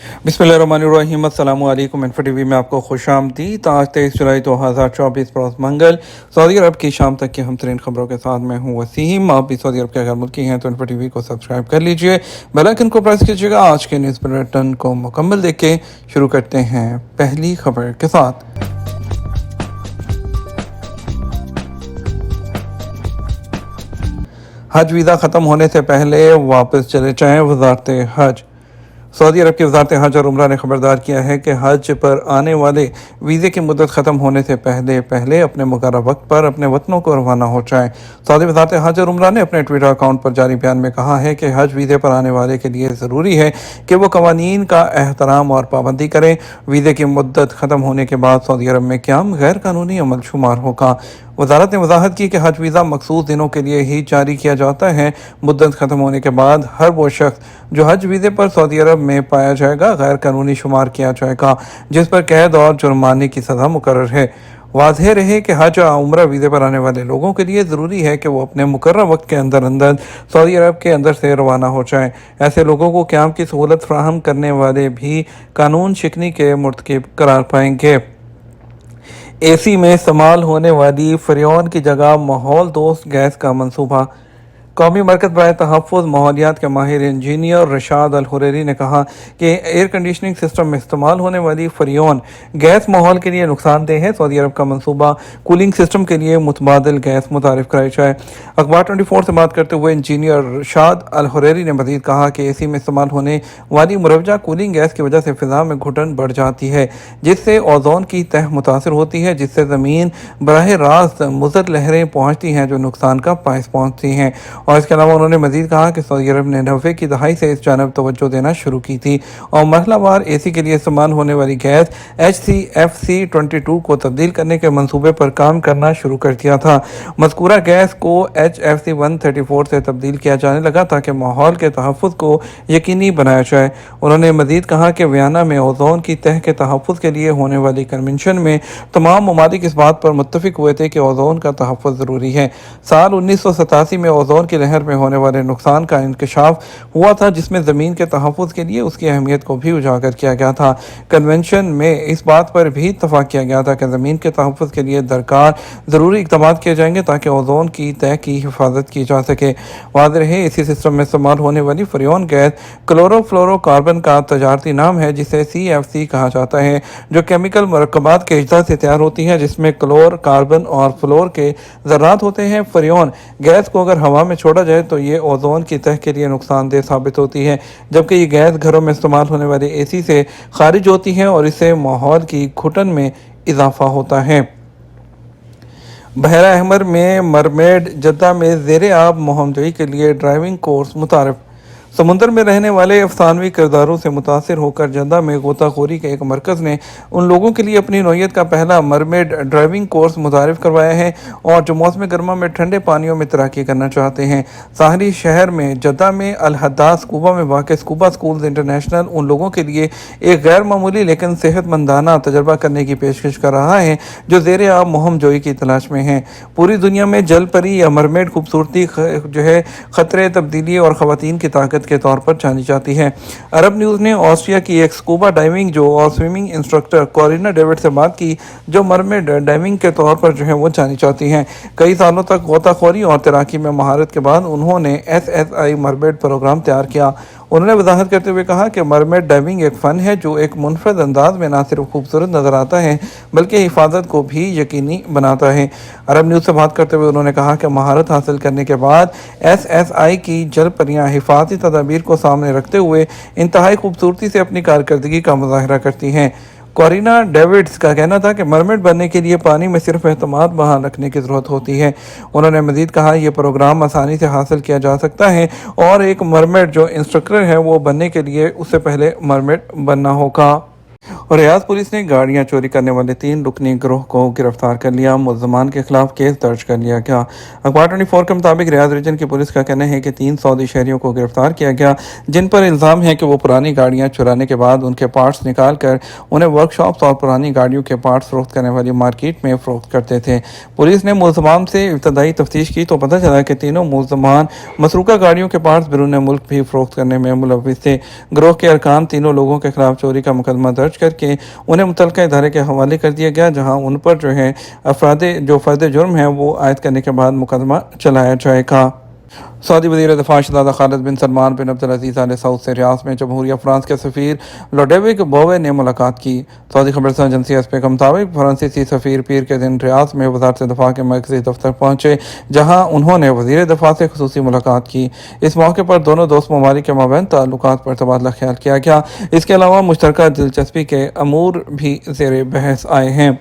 बिस्मिल्लाहिर्रहमानिर्रहीम। अस्सलामु अलैकुम। इन्फो टीवी में आपको खुश आमदीद। आज 23 जुलाई 2024 रोज़ मंगल सऊदी अरब की शाम तक की हम तरीन खबरों के साथ मैं हूँ वसीम। आप भी सऊदी अरब के गैर मुल्की हैं तो इन्फो टीवी को सब्सक्राइब कर लीजिए, बेल आइकन को प्रेस कीजिएगा। आज के न्यूज़ बुलेटिन को मुकम्मल देख के शुरू करते हैं पहली खबर के साथ। हज वीज़ा ख़त्म होने से पहले वापस चले जाएँ, वज़ारत हज। सऊदी अरब की वज़ारत हज और उम्रा ने खबरदार किया है कि हज पर आने वाले वीज़े की मुद्दत ख़त्म होने से पहले अपने मुकर्रर वक्त पर अपने वतनों को रवाना हो जाएं। सऊदी वज़ारत हज और उम्रा ने अपने ट्विटर अकाउंट पर जारी बयान में कहा है कि हज वीज़े पर आने वाले के लिए ज़रूरी है कि वो कवानीन का एहतराम और पाबंदी करें। वीज़े की मुद्दत ख़त्म होने के बाद सऊदी अरब में क़याम गैर कानूनी अमल शुमार होगा। वज़ारत ने वजाहत की कि हज वीज़ा मखसूस दिनों के लिए ही जारी किया जाता है। मुद्दत ख़त्म होने के बाद हर वो शख्स जो हज वीज़े पर सऊदी अरब में पाया जाएगा गैर कानूनी शुमार किया जाएगा, जिस पर कैद और जुर्माने की सज़ा मुकर्रर है। वाज़ेह रहे कि हज और उम्रा वीज़े पर आने वाले लोगों के लिए ज़रूरी है कि वो अपने मुकर्रर वक्त के अंदर सऊदी अरब के अंदर से रवाना हो जाएँ। ऐसे लोगों को क़याम की सहूलत फराहम करने वाले भी कानून शिकनी के मुर्तकिब करार पाएंगे। एसी में इस्तेमाल होने वाली फ्रेऑन की जगह माहौल दोस्त गैस का मंसूबा। कौमी मरकज़ बराए तहफ़्फ़ुज़ माहौलियात के माहिर इंजीनियर रशाद अल हुरैरी ने कहा कि एयर कंडीशनिंग सिस्टम में इस्तेमाल होने वाली फ्रेऑन गैस माहौल के लिए नुकसानदेह है। सऊदी अरब का मंसूबा कूलिंग सिस्टम के लिए मुतबादिल गैस मुतारिफ कराई जाए। अखबार 24 से बात करते हुए इंजीनियर रशाद अल हुरैरी ने मज़ीद कहा कि एसी में इस्तेमाल होने वाली मुरवजा कूलिंग गैस की वजह से फ़िज़ा में घुटन बढ़ जाती है, जिससे ओज़ोन की तह मुतासर होती है, जिससे ज़मीन बराह रास्त मुज़र लहरें पहुँचती हैं जो नुकसान का बायस पहुँचती हैं। और इसके अलावा उन्होंने मज़ीद कहा कि सऊदी अरब ने 90 की दहाई से इस जानब तवज्जो देना शुरू की थी और मरहलावार एसी के लिए इस्तेमाल होने वाली गैस HCFC 22 को तब्दील करने के मंसूबे पर काम करना शुरू कर दिया था। मज़कूरा गैस को HFC 134 से तब्दील किया जाने लगा ताकि माहौल के तहफ़्फ़ुज़ को यकीनी बनाया जाए। उन्होंने मज़ीद कहा कि वियना में ओज़ोन की तह के तहफ़्फ़ुज़ के लिए होने वाली कन्वेंशन में तमाम ममालिक इस बात पर मुत्तफ़िक हुए थे कि ओज़ोन का तहफ़्फ़ुज़ ज़रूरी है। साल 1987 में ओज़ोन की लहर में होने वाले नुकसान का इंकशाफ हुआ था, जिसमें ज़मीन के तहफ़्फ़ुज़ के लिए उसकी अहमियत को भी उजागर किया गया था। कन्वेंशन में इस बात पर भी इत्तफ़ाक़ किया गया था कि ज़मीन के तहफ़्फ़ुज़ के लिए दरकार ज़रूरी इक़दाम किए जाएंगे ताकि ओज़ोन की तह की हिफाजत की जा सके। वाज़ेह रहे इसी सिस्टम में इस्तेमाल होने वाली फ्रेऑन गैस क्लोरोफ्लोरोकार्बन का तजारती नाम है, जिसे CFC कहा जाता है, जो केमिकल मरकबात के अज्जा से तैयार होती है जिसमें क्लोर, कार्बन और फ्लोर के ज़र्रात होते हैं। फ्रेऑन गैस को अगर हवा में छोड़ा जाए तो ये ओज़ोन की तह के लिए नुकसानदेह साबित होती है, जबकि ये गैस घरों में इस्तेमाल होने वाले एसी से खारिज होती है और इससे माहौल की घुटन में इजाफा होता है। बहरा अहमर में मरमेड जद्दा में ज़ेरे आब मुहिमजोई के लिए ड्राइविंग कोर्स मुतारिफ। समुंदर में रहने वाले अफसानवी किरदारों से मुतासिर होकर जद्दा में गोताखोरी के एक मरकज़ ने उन लोगों के लिए अपनी नौयत का पहला मरमेड ड्राइविंग कोर्स मुतारिफ करवाया है और जो मौसम गर्मा में ठंडे पानियों में तैराकी करना चाहते हैं। साहली शहर में जद्दा में अल हद्दाद स्कूबा में वाक़ स्कूबा स्कूल्स इंटरनेशनल उन लोगों के लिए एक गैर मामूली लेकिन सेहतमंदाना तजर्बा करने की पेशकश कर रहा है जो ज़ेरे आब मुहिमजोई की तलाश में हैं। पूरी दुनिया में जल परी या मरमेड खूबसूरती जो है ख़तरे, तब्दीली और ख़वातीन की ताकत के तौर पर जानी जाती है। अरब न्यूज़ ने ऑस्ट्रिया की एक स्कूबा डाइविंग और स्विमिंग इंस्ट्रक्टर कोरिना डेविड से बात की, जो मरमेड डाइविंग के तौर पर जो है वो जानी जाती हैं। कई सालों तक गोताखोरी और तैराकी में महारत के बाद उन्होंने SSI मरमेड प्रोग्राम तैयार किया। उन्होंने वजाहत करते हुए कहा कि मरमेड डाइविंग एक फ़न है जो एक मुनफरद अंदाज में न सिर्फ खूबसूरत नज़र आता है बल्कि हिफाजत को भी यकीनी बनाता है। अरब न्यूज़ से बात करते हुए उन्होंने कहा कि महारत हासिल करने के बाद SSI की जल परियाँ हिफाजती तदाबीर को सामने रखते हुए इंतहाई खूबसूरती से अपनी कारकर्दगी का मुजाहरा करती हैं। कोरिना डेविड्स का कहना था कि मरमेड बनने के लिए पानी में सिर्फ एहतमाद बहा रखने की ज़रूरत होती है। उन्होंने मज़ीद कहा यह प्रोग्राम आसानी से हासिल किया जा सकता है और एक मरमेड जो इंस्ट्रक्टर है वो बनने के लिए उससे पहले मरमेड बनना होगा। और रियाज पुलिस ने गाड़ियां चोरी करने वाले 3 रुकनी गिरोह को गिरफ्तार कर लिया। मुल्ज़मान के खिलाफ केस दर्ज कर लिया गया। अखबार 24 के मुताबिक रियाज रीजन की पुलिस का कहना है कि 3 सऊदी शहरियों को गिरफ्तार किया गया, जिन पर इल्ज़ाम है कि वो पुरानी गाड़ियां चुराने के बाद उनके पार्ट्स निकाल कर उन्हें वर्कशॉप्स और पुरानी गाड़ियों के पार्ट्स फरोख्त करने वाली मार्केट में फरोख्त करते थे। पुलिस ने मुल्ज़मान से इब्तदाई तफ्तीश की तो पता चला कि तीनों मुल्ज़मान मसरूका गाड़ियों के पार्ट्स बैरून मुल्क भी फरोख्त करने में मुलव्विस थे। गिरोह के अरकान तीनों लोगों के खिलाफ चोरी का मुकदमा दर्ज करके उन्हें मुतल्लिका इदारे के हवाले कर दिया गया, जहां उन पर फर्द जुर्म है वो आयद करने के बाद मुकदमा चलाया जाएगा। सऊदी वज़ीर दिफ़ा शहज़ादा खालिद बिन सलमान बिन अब्दुल-अज़ीज़ आल सऊद से रियाद में जमहूरिया फ्रांस के सफ़ीर लोडेविक बोवे ने मुलाकात की। सऊदी खबरसां एजेंसी एसपी के मुताबिक फ्रांसीसी सफ़ीर पीर के दिन रियाद में वज़ारत दिफ़ा के मरकज़ी दफ्तर पहुँचे, जहाँ उन्होंने वज़ीर दिफ़ा से ख़ुसूसी मुलाकात की। इस मौके पर दोनों दोस्त ममालिक के माबैन ताल्लुकात पर तबादला ख्याल किया गया। इसके अलावा मुश्तरका दिलचस्पी के अमूर भी ज़ेर बहस आए हैं।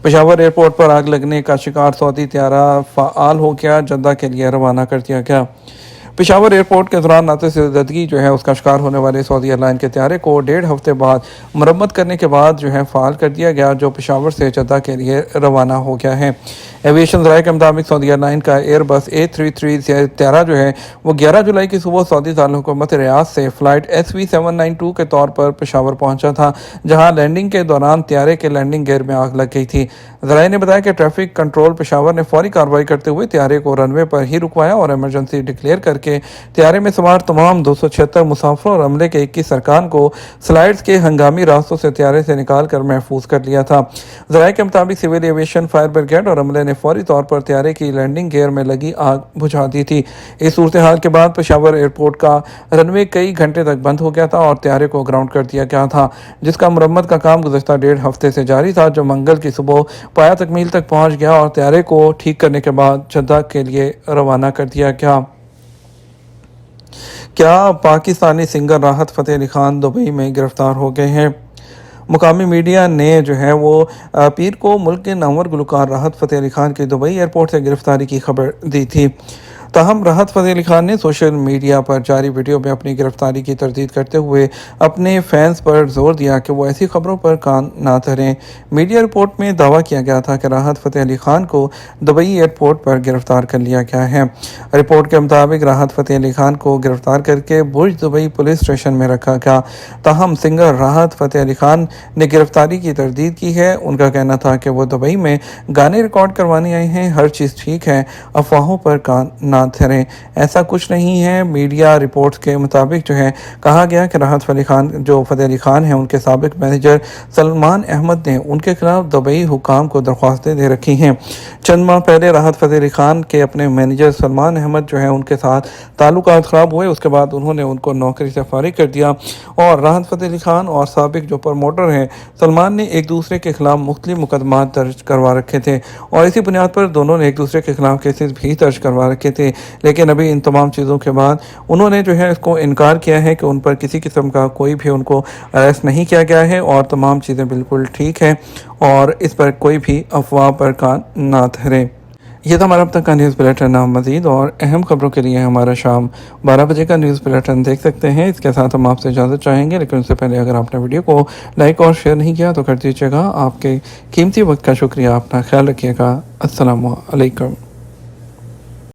पेशावर एयरपोर्ट पर आग लगने का शिकार सऊदी त्यारा फ़ाल हो गया, जद्दा के लिए रवाना कर दिया गया। पेशावर एयरपोर्ट के दौरान नातज़दगी उसका शिकार होने वाले सऊदी एयरलाइन के त्यारे को 1.5 हफ्ते बाद मरम्मत करने के बाद फ़ाल कर दिया गया, जो पेशावर से जद्दा के लिए रवाना हो गया है। एविएशन ज़राए के मुताबिक सऊदी एयरलाइन का एयरबस A330 त्यारा वो 11 जुलाई की सुबह सऊदी दारुल-हुकूमत रियाद से फ़्लाइट SV792 के तौर पर पेशावर पहुंचा था, जहां लैंडिंग के दौरान त्यारे के लैंडिंग गियर में आग लग गई थी। ज़राए ने बताया कि ट्रैफिक कंट्रोल पेशावर ने फौरी कार्रवाई करते हुए त्यारे को रनवे पर ही रुकवाया और इमरजेंसी डिक्लेयर करके त्यारे में सवार तमाम 276 मुसाफिरों और अमले के 21 अरकान को स्लाइड्स के हंगामी रास्तों से त्यारे से निकाल कर महफूज कर लिया था। ज़राए के मुताबिक सिविल एविएशन, फायर ब्रिगेड और अमले ने फौरी तौर पर त्यारे की लैंडिंग गियर में लगी आग बुझा दी थी। इस सूरत हाल के बाद पेशावर एयरपोर्ट का रनवे कई घंटे तक बंद हो गया था और त्यारे को ग्राउंड कर दिया गया था, जिसका मरम्मत का काम गुज़श्ता 1.5 हफ्ते से जारी था, जो मंगल की सुबह पाया तकमील तक पहुंच गया और त्यारे को ठीक करने के बाद जद्दा के लिए रवाना कर दिया गया। क्या पाकिस्तानी सिंगर राहत फ़तेह अली खान दुबई में गिरफ्तार हो गए हैं? मुकामी मीडिया ने पीर को मुल्क के नामवर गुलकार राहत फ़तेह अली खान की दुबई एयरपोर्ट से गिरफ्तारी की खबर दी थी। ताहम राहत फ़तेह अली खान ने सोशल मीडिया पर जारी वीडियो में अपनी गिरफ्तारी की तरदीद करते हुए अपने फैंस पर जोर दिया कि वो ऐसी खबरों पर कान ना धरें। मीडिया रिपोर्ट में दावा किया गया था कि राहत फ़तेह अली खान को दुबई एयरपोर्ट पर गिरफ्तार कर लिया गया है। रिपोर्ट के मुताबिक राहत फ़तेह अली खान को गिरफ्तार करके बुर्ज दुबई पुलिस स्टेशन में रखा गया। ताहम सिंगर राहत फ़तेह अली खान ने गिरफ्तारी की तरदीद की है। उनका कहना था कि वो दुबई में गाने रिकॉर्ड करवाने आए हैं, हर चीज़ ठीक है, अफवाहों पर कान ना धरें। ऐसा कुछ नहीं है। मीडिया रिपोर्ट्स के मुताबिक कहा गया कि राहत फ़तेह अली खान हैं, उनके साबिक मैनेजर सलमान अहमद ने उनके खिलाफ दुबई हुकाम को दरख्वास्तें दे रखी हैं। चंद माह पहले राहत फ़तेह अली खान के अपने मैनेजर सलमान अहमद उनके साथ ताल्लुकात ख़राब हुए। उसके बाद उन्होंने उनको नौकरी से फारिग कर दिया और राहत फ़तेह अली खान और साबिक प्रमोटर हैं सलमान ने एक दूसरे के खिलाफ मुख्तलिफ मुकदमा दर्ज करवा रखे थे और इसी बुनियाद पर दोनों ने एक दूसरे के खिलाफ केसेस भी दर्ज करवा रखे थे। लेकिन अभी इन तमाम चीज़ों के बाद उन्होंने इसको इनकार किया है कि उन पर किसी किस्म का कोई भी उनको अरेस्ट नहीं किया गया है और तमाम चीज़ें बिल्कुल ठीक हैं और इस पर कोई भी अफवाह पर कान ना धरे। ये था हमारा अब तक का न्यूज़ बुलेटिन। मज़ीद और अहम खबरों के लिए हमारा शाम 12 बजे का न्यूज़ बुलेटिन देख सकते हैं। इसके साथ हम आपसे इजाज़त चाहेंगे, लेकिन उससे पहले अगर आपने वीडियो को लाइक और शेयर नहीं किया तो कर दीजिएगा। आपके कीमती वक्त का शुक्रिया। अपना ख्याल रखिएगा। अस्सलामु अलैकुम।